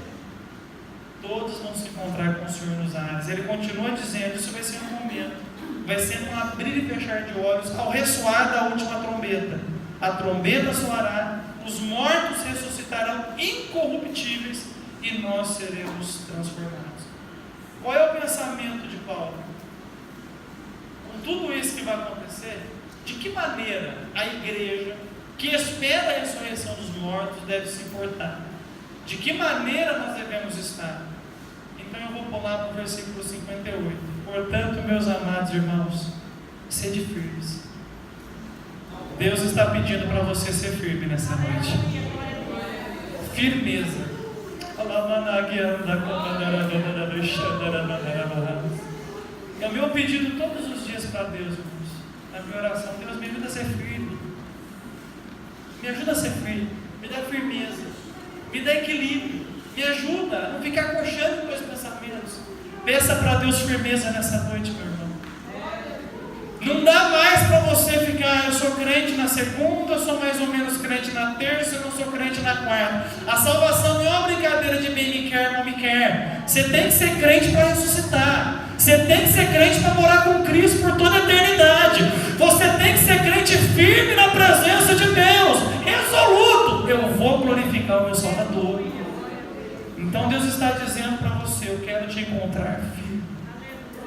Todos vão se encontrar com o Senhor nos ares. Ele continua dizendo, isso vai ser um momento, vai ser um abrir e fechar de olhos ao ressoar da última trombeta. A trombeta soará, os mortos ressuscitarão incorruptíveis e nós seremos transformados. Qual é o pensamento de Paulo? Com tudo isso que vai acontecer, de que maneira a igreja que espera a ressurreição dos mortos deve se portar? De que maneira nós devemos estar? Então eu vou pular para o versículo 58. Portanto, meus amados irmãos, sede firmes. Deus está pedindo para você ser firme nessa noite. Firmeza. É o meu pedido todos os dias para Deus, irmãos. Na minha oração, Deus me ajuda a ser firme. Me ajuda a ser firme. Me dá firmeza. Me dá equilíbrio. Me ajuda a não ficar coxando com meus pensamentos. Peça para Deus firmeza nessa noite, meu irmão. Não dá mais para você ficar, eu sou crente na segunda, eu sou mais ou menos crente na terça, eu não sou crente na quarta. A salvação não é uma brincadeira de bem me quer, não me quer. Você tem que ser crente para ressuscitar. Você tem que ser crente para morar com Cristo por toda a eternidade. Você tem que ser crente firme na presença de Deus, resoluto. Eu vou glorificar o meu Salvador. Então Deus está dizendo para você, eu quero te encontrar firme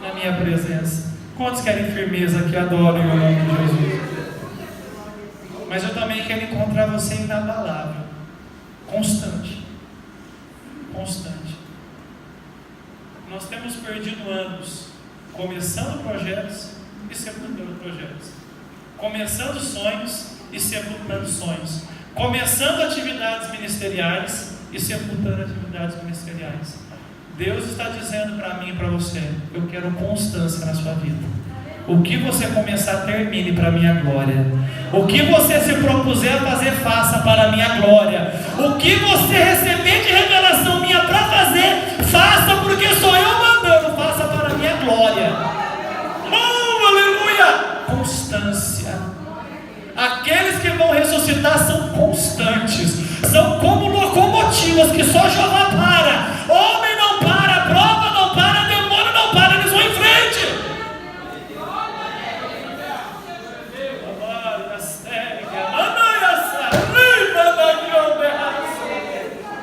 na minha presença. Quantos querem firmeza que adorem o nome de Jesus? Mas eu também quero encontrar você inabalável, constante. Constante. Nós temos perdido anos começando projetos e sepultando projetos, começando sonhos e sepultando sonhos, começando atividades ministeriais e sepultando atividades ministeriais. Deus está dizendo para mim e para você, eu quero constância na sua vida. O que você começar, termine para a minha glória. O que você se propuser a fazer, faça para a minha glória. O que você receber de revelação minha para fazer, faça, porque sou eu mandando, faça para a minha glória. Oh, aleluia! Constância. Aqueles que vão ressuscitar são constantes, são como locomotivas que só Jeová para. Homem não para, prova não para, demônio não para, eles vão em frente.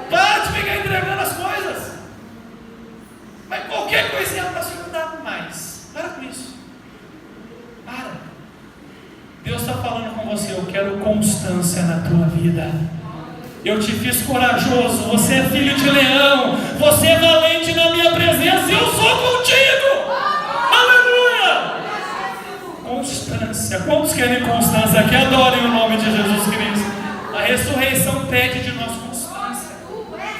Para de ficar entregando as coisas. Mas qualquer coisinha para se ajudar mais. Para com isso. Para. Deus está falando com você, eu quero constância na tua vida. Eu te fiz corajoso, você é filho de leão, você é valente na minha presença, eu sou contigo. Aleluia! Constância. constância. Quantos querem constância aqui? Adorem o nome de Jesus Cristo. A ressurreição pede de nós constância.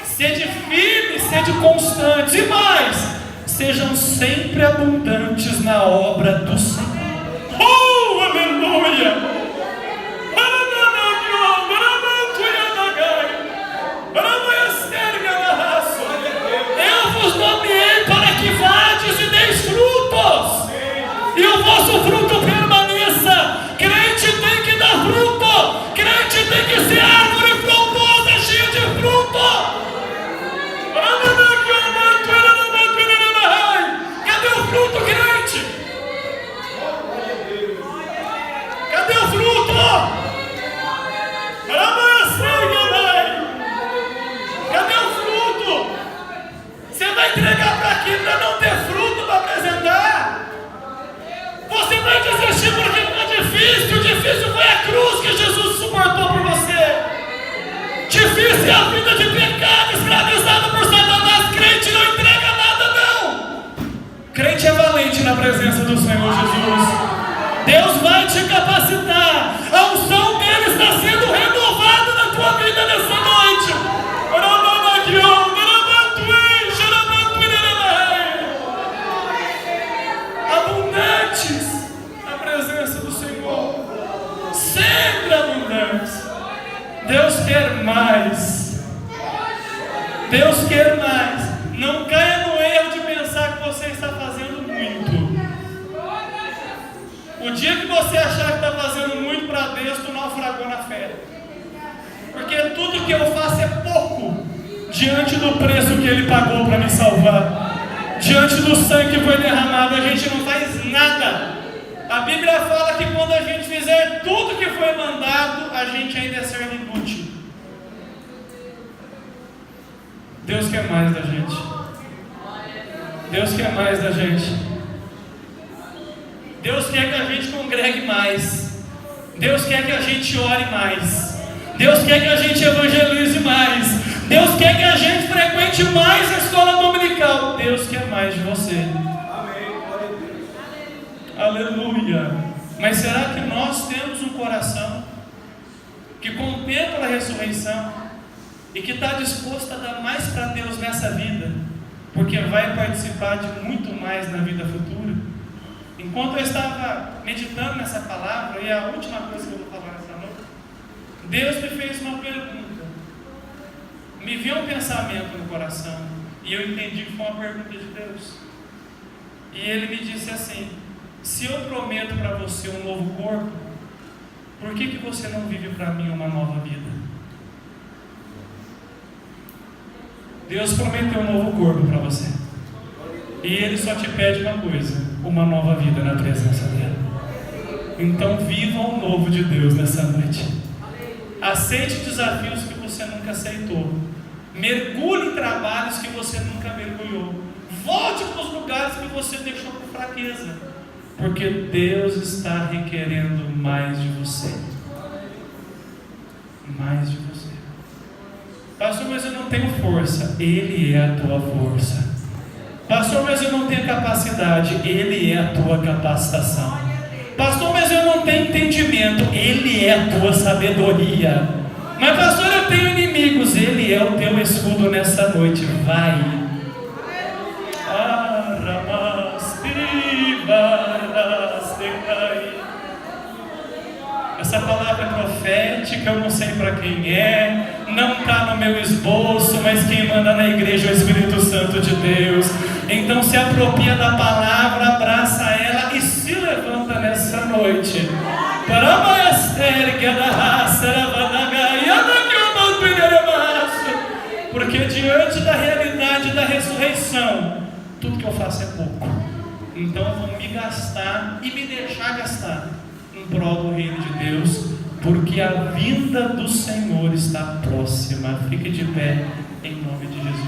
Sede firmes, sede constantes. E mais, sejam sempre abundantes na obra do Senhor. Oh, aleluia! Eu vos nomeei para que vades e deis frutos, e o vosso fruto permaneça. Crente tem que dar fruto. Crente tem que ser árvore frondosa, cheia de fruto. Cadê o fruto, crente? Cadê o fruto? Cadê o fruto? Você vai entregar para quê? Para não ter fruto para apresentar? Você vai desistir porque está difícil. O difícil foi a cruz que Jesus suportou por você. Difícil é a vida de pecado, escravizado por Satanás. Crente não entrega nada, não. Crente é valente na presença do Senhor Jesus. Deus vai te capacitar. A unção dele está sendo renovada na tua vida nessa noite. Abundantes na presença do Senhor. Sempre abundantes. Deus quer mais. Deus quer mais. Não caia no erro de pensar que você está fazendo muito. O dia que você achar que está fazendo muito para Deus, tu naufragou na fé. Porque tudo que eu faço é pouco diante do preço que Ele pagou para me salvar. Diante do sangue que foi derramado, a gente não faz nada. A Bíblia fala que quando a gente fizer tudo que foi mandado, a gente ainda é servo inútil. Deus quer mais da gente. Deus quer mais da gente. Deus quer que a gente congregue mais. Deus quer que a gente ore mais. Deus quer que a gente evangelize mais. Deus quer que a gente frequente mais a escola dominical. Deus quer mais de você. Amém. Glória a Deus. Aleluia. Mas será que nós temos um coração que contempla a ressurreição e que está disposto a dar mais para Deus nessa vida, porque vai participar de muito mais na vida futura? Enquanto eu estava meditando nessa palavra, e a última coisa que eu vou falar nessa noite, Deus me fez uma pergunta. Me veio um pensamento no coração, e eu entendi que foi uma pergunta de Deus. E Ele me disse assim: se eu prometo para você um novo corpo, por que você não vive para mim uma nova vida? Deus prometeu um novo corpo para você, e Ele só te pede uma coisa: uma nova vida na presença dEle. Então viva o novo de Deus nessa noite. Aceite desafios que você nunca aceitou. Mergulhe em trabalhos que você nunca mergulhou. Volte para os lugares que você deixou por fraqueza, porque Deus está requerendo mais de você. Mais de você. Pastor, mas eu não tenho força. Ele é a tua força. Pastor, mas eu não tenho capacidade. Ele é a tua capacitação. Pastor, mas eu não tenho entendimento. Ele é a tua sabedoria. Mas pastor, eu tenho inimigos. Ele é o teu escudo nessa noite. Vai. Essa palavra é profética, eu não sei para quem é, não está no meu esboço, mas quem manda na igreja é o Espírito Santo de Deus. Então se apropria da palavra, abraça ela e se levanta nessa noite. Porque diante da realidade da ressurreição, tudo que eu faço é pouco. Então eu vou me gastar e me deixar gastar em prol do reino de Deus, porque a vinda do Senhor está próxima. Fique de pé em nome de Jesus.